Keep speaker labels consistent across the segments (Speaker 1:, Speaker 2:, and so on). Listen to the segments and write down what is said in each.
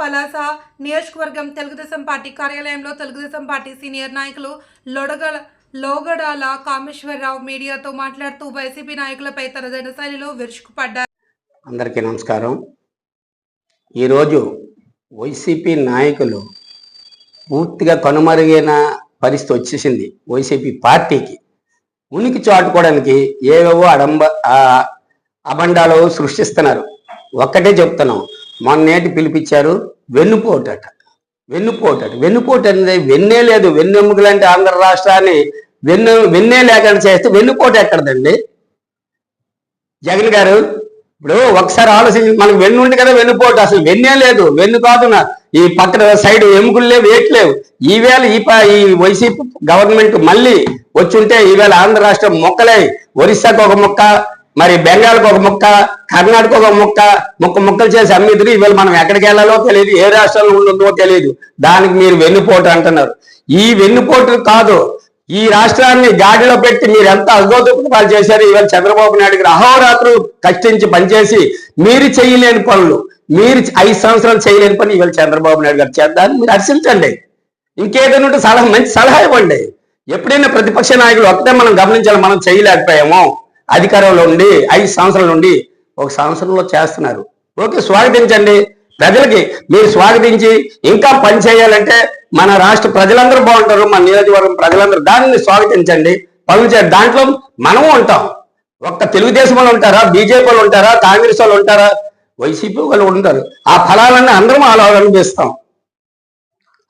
Speaker 1: పలాస నియోజకవర్గం తెలుగుదేశం పార్టీ కార్యాలయంలో Telugu Desam party senior నాయకులు లోగడాల కామేశ్వరరావు మీడియాతో మాట్లాడుతూ వైసీపీ నాయకులపై తన జనశైలిలో విరుచుకుపడ్డారు.
Speaker 2: అందరికీ నమస్కారం. ఈరోజు వైసీపీ నాయకులు పూర్తిగా కనుమరుగైన పరిస్థితి వచ్చేసింది. వైసీపీ పార్టీకి ఉనికి చాటుకోవడానికి ఏవేవో అబండాలు సృష్టిస్తున్నారు. ఒక్కటే చెప్తున్నాం, మొన్నేటి పిలిపించారు వెన్నుపోటట. వెన్నుపోటు అనేది వెన్నే లేదు. వెన్నెముకలంటే ఆంధ్ర రాష్ట్రాన్ని వెన్నే లేకుండా చేస్తే వెన్నుపోటు ఎక్కడదండి? జగన్ గారు ఇప్పుడు ఒకసారి ఆలోచించి, మనకు వెన్ను ఉంది కదా, వెన్నుపోటు అసలు వెన్నే లేదు. వెన్ను కాదు, ఈ పక్కన సైడ్ ఎముకలు లేవు, వేయట్లేవు. ఈవేళ ఈ వైసీపీ గవర్నమెంట్ మళ్ళీ వచ్చుంటే ఈవేళ ఆంధ్ర రాష్ట్రం మొక్కలే, ఒరిస్సాకు ఒక మొక్క, మరి బెంగాల్కి ఒక మొక్క, కర్ణాటక ఒక ముక్కలు చేసి అమ్మిద్దరు. ఇవాళ మనం ఎక్కడికి వెళ్ళాలో తెలియదు, ఏ రాష్ట్రంలో ఉంటుందో తెలియదు. దానికి మీరు వెన్నుపోటు అంటున్నారు. ఈ వెన్నుపోటు కాదు, ఈ రాష్ట్రాన్ని గాడిలో పెట్టి మీరు ఎంత అగోదపాలు చేశారు. ఇవాళ చంద్రబాబు నాయుడు గారు అహోరాత్రులు కష్టించి పనిచేసి మీరు చేయలేని పనులు, మీరు 5 సంవత్సరాలు చేయలేని పని ఇవాళ చంద్రబాబు నాయుడు గారు చేద్దాన్ని మీరు హర్షించండి. ఇంకేదైనా ఉంటే మంచి సలహా ఇవ్వండి. ఎప్పుడైనా ప్రతిపక్ష నాయకులు ఒకటే మనం గమనించాలి, మనం చేయలేకపోయామో. అధికారంలో ఉండి 5 సంవత్సరాల నుండి 1 సంవత్సరంలో చేస్తున్నారు. ఓకే, స్వాగతించండి. ప్రజలకి మీరు స్వాగతించి ఇంకా పని చేయాలంటే మన రాష్ట్ర ప్రజలందరూ బాగుంటారు, మన నియోజకవర్గం ప్రజలందరూ, దానిని స్వాగతించండి, పనులు చేయండి. దాంట్లో మనము ఉంటాం. ఒక్క తెలుగుదేశం వాళ్ళు ఉంటారా, బీజేపీ వాళ్ళు ఉంటారా, కాంగ్రెస్ వాళ్ళు ఉంటారా, వైసీపీ వాళ్ళు ఉంటారు. ఆ ఫలాలన్నీ అందరం అలా అనిపిస్తాం.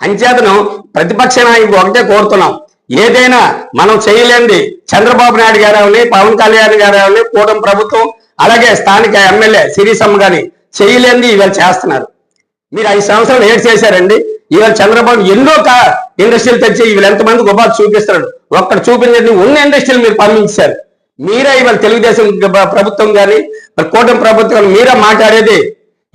Speaker 2: అంచేతను ప్రతిపక్ష నాయకుడు ఒకటే కోరుతున్నాం, ఏదైనా మనం చేయలేండి. చంద్రబాబు నాయుడు గారు, పవన్ కళ్యాణ్ గారు, కూటమి ప్రభుత్వం, అలాగే స్థానిక ఎమ్మెల్యే సిరిసమ్మ గాని చేయలేంది ఇవాళ చేస్తున్నారు. మీరు 5 సంవత్సరాలు ఏడు చేశారండి. ఇవాళ చంద్రబాబు ఎన్నో ఇండస్ట్రీలు తెచ్చి ఇవాళ ఎంతమందికి ఉపాధి చూపిస్తున్నాడు. ఒక్కడ చూపించండి, ఉన్న ఇండస్ట్రీలు మీరు పంపించారు. మీరే ఇవాళ తెలుగుదేశం ప్రభుత్వం కానీ కూటమి ప్రభుత్వం మీరే మాట్లాడేది.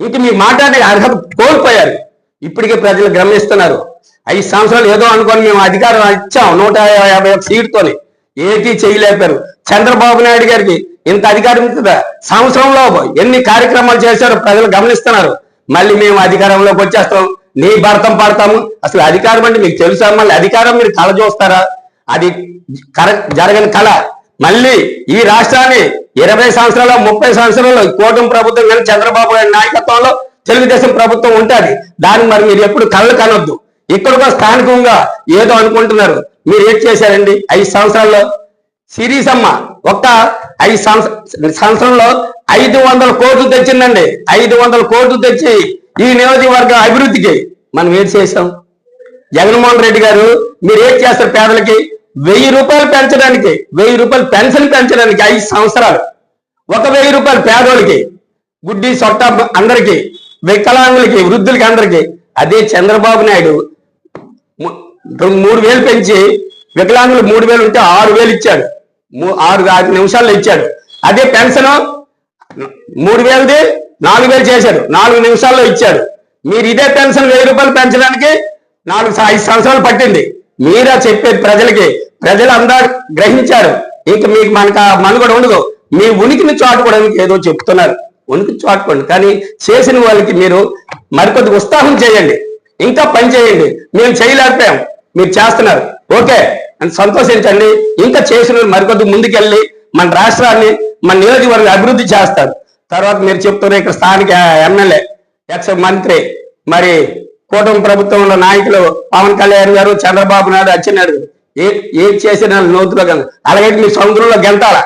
Speaker 2: ఇంక మీరు మాట్లాడే అర్హత కోల్పోయారు. ఇప్పటికే ప్రజలు గమనిస్తున్నారు. 5 సంవత్సరాలు ఏదో అనుకొని మేము అధికారం ఇచ్చాం 151 సీటుతోని, ఏటీ చేయలేపారు. చంద్రబాబు నాయుడు గారికి ఇంత అధికారం ఉంటుందా? సంవత్సరంలో ఎన్ని కార్యక్రమాలు చేశారో ప్రజలు గమనిస్తున్నారు. మళ్ళీ మేము అధికారంలోకి వచ్చేస్తాం, నీ భర్తం పడతాము. అసలు అధికారం అంటే మీకు తెలుసా? మళ్ళీ అధికారం మీరు కళ చూస్తారా? అది జరగని కళ. మళ్ళీ ఈ రాష్ట్రాన్ని 20 సంవత్సరాలు 30 సంవత్సరాలు కూటమి ప్రభుత్వం కానీ చంద్రబాబు గారి నాయకత్వంలో తెలుగుదేశం ప్రభుత్వం ఉంటుంది. దాన్ని మరి మీరు ఎప్పుడు కళ్ళు కనొద్దు. ఇక్కడ స్థానికంగా ఏదో అనుకుంటున్నారు. మీరు ఏం చేశారండి 5 సంవత్సరాల్లో? సిరీసమ్మ ఒక్క 5 సంవత్సరంలో 500 కోట్లు తెచ్చిందండి. 500 కోట్లు తెచ్చి ఈ నియోజకవర్గ అభివృద్ధికి మనం ఏం చేశాం? జగన్మోహన్ రెడ్డి గారు మీరు ఏం చేస్తారు? పేదలకి 1000 రూపాయలు పెంచడానికి, 1000 రూపాయలు పెన్షన్ పెంచడానికి 5 సంవత్సరాలు. 1000 రూపాయలు పేదోళ్ళకి, గుడ్డి సొట్ట అందరికి, వికలాంగులకి, వృద్ధులకి అందరికి. అదే చంద్రబాబు నాయుడు 3000 పెంచి వికలాంగులు 3000 ఉంటే 6000 ఇచ్చాడు. 6 నిమిషాల్లో ఇచ్చాడు. అదే పెన్షన్ 3000ది 4000 చేశాడు, 4 నిమిషాల్లో ఇచ్చాడు. మీరు ఇదే పెన్షన్ 1000 రూపాయలు పెంచడానికి 5 సంవత్సరాలు పట్టింది. మీరా చెప్పేది ప్రజలకి, ప్రజలు అందరూ గ్రహించారు. ఇంక మీకు మనకు మనుగడ ఉండదు. మీ ఉనికిని చాటుకోవడానికి ఏదో చెప్తున్నారు, ఉనికి చాటుకోండి. కానీ చేసిన వాళ్ళకి మీరు మరికొద్ది ఉత్సాహం చేయండి, ఇంకా పని చేయండి. మేము చేయలేకపోయాం, మీరు చేస్తున్నారు, ఓకే అని సంతోషించండి. ఇంకా చేసిన మరికొద్ది ముందుకెళ్ళి మన రాష్ట్రాన్ని, మన నియోజకవర్గ అభివృద్ధి చేస్తారు. తర్వాత మీరు చెప్తున్నారు ఇక్కడ స్థానిక ఎమ్మెల్యే, ఎక్స్ మంత్రి, మరి కూటమి ప్రభుత్వంలో నాయకులు పవన్ కళ్యాణ్ గారు, చంద్రబాబు నాయుడు, అచ్చెన్నాయుడు ఏం చేసిన నూతులో గెల, అలాగే మీరు సముద్రంలో గెంతాల.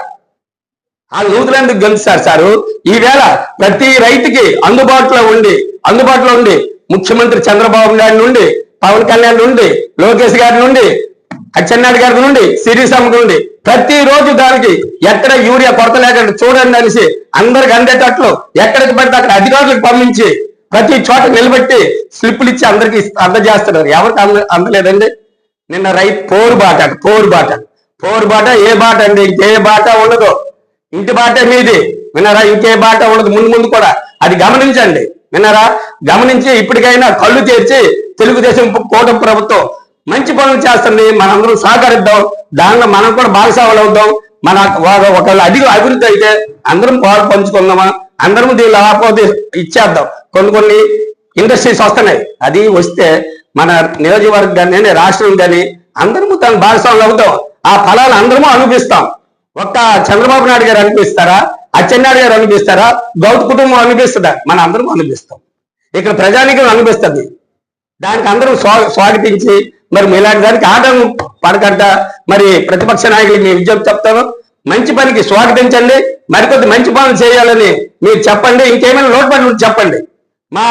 Speaker 2: ఆ నూతులు ఎందుకు గెలుస్తారు సారు? ఈవేళ ప్రతి రైతుకి అందుబాటులో ఉండి ముఖ్యమంత్రి చంద్రబాబు నాయుడు నుండి, పవన్ కళ్యాణ్ నుండి, లోకేష్ గారి నుండి, అచ్చెన్నాయుడు గారి నుండి, సిరిసమ్మ నుండి ప్రతిరోజు దానికి ఎక్కడ యూరియా కొరత లేకుండా చూడండి అనేసి అందరికి అందేటట్లు ఎక్కడికి పడితే అక్కడ అధికారులకు పంపించి ప్రతి చోట నిలబెట్టి స్లిప్పులు ఇచ్చి అందరికి అందజేస్తున్నారు. ఎవరికి అందలేదండి? నిన్న రైతు పోరు బాట ఏ బాట అండి? ఇంకే బాట ఉండదు, ఇంటి బాటే మీది, విన్నారా? ఇంకే బాట ఉండదు ముందు కూడా. అది గమనించండి, విన్నారా? గమనించి ఇప్పటికైనా కళ్ళు తెరిచి తెలుగుదేశం కూటమి ప్రభుత్వం మంచి పనులు చేస్తుంది, మనందరం సహకరిద్దాం. దానిలో మనం కూడా భాగస్వాములు అవుదాం. మన ఒకవేళ అభివృద్ధి అయితే అందరం పాలు పంచుకుందామా? అందరం దీనిలో ఆపోతే ఇచ్చేద్దాం. కొన్ని ఇండస్ట్రీస్ వస్తున్నాయి. అది వస్తే మన నియోజకవర్గాన్ని కానీ రాష్ట్రం కానీ అందరము తన భాగస్వాములు అవుతాం. ఆ ఫలాలు అందరము అనుభవిస్తాం. ఒక్క చంద్రబాబు నాయుడు గారు అనిపిస్తారా, అచ్చెన్నాయుడు గారు అనిపిస్తారా, గౌత్ కుటుంబం అనిపిస్తుందా? మన అందరం అనిపిస్తాం. ఇక్కడ ప్రజానికం అనిపిస్తుంది. దానికి అందరూ స్వాగతించి మరి ఇలాంటి దానికి ఆటం పడకంట మరి ప్రతిపక్ష నాయకులకి మీ విజ్ఞప్తి చెప్తాను, మంచి పనికి స్వాగతించండి, మరికొద్ది మంచి పనులు చేయాలని మీరు చెప్పండి. ఇంకేమైనా లోటుపాట్లు ఉంటే చెప్పండి మా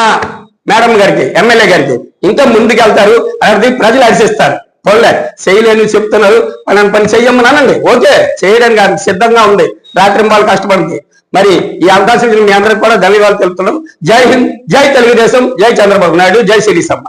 Speaker 2: మేడం గారికి, ఎమ్మెల్యే గారికి. ఇంకా ముందుకు వెళ్తారు, అది ప్రజలు హర్షిస్తారు. పోలే చేయలేని చెప్తున్నారు, మనం పని చెయ్యమని అనండి, ఓకే చేయడానికి సిద్ధంగా ఉంది, రాత్రింబాలు కష్టపడింది. మరి ఈ అవకాశం మీ అందరికి కూడా ధన్యవాదాలు తెలుపుతున్నాం. జై హింద్, జై తెలుగుదేశం, జై చంద్రబాబు నాయుడు, జై శ్రీసమ్మ.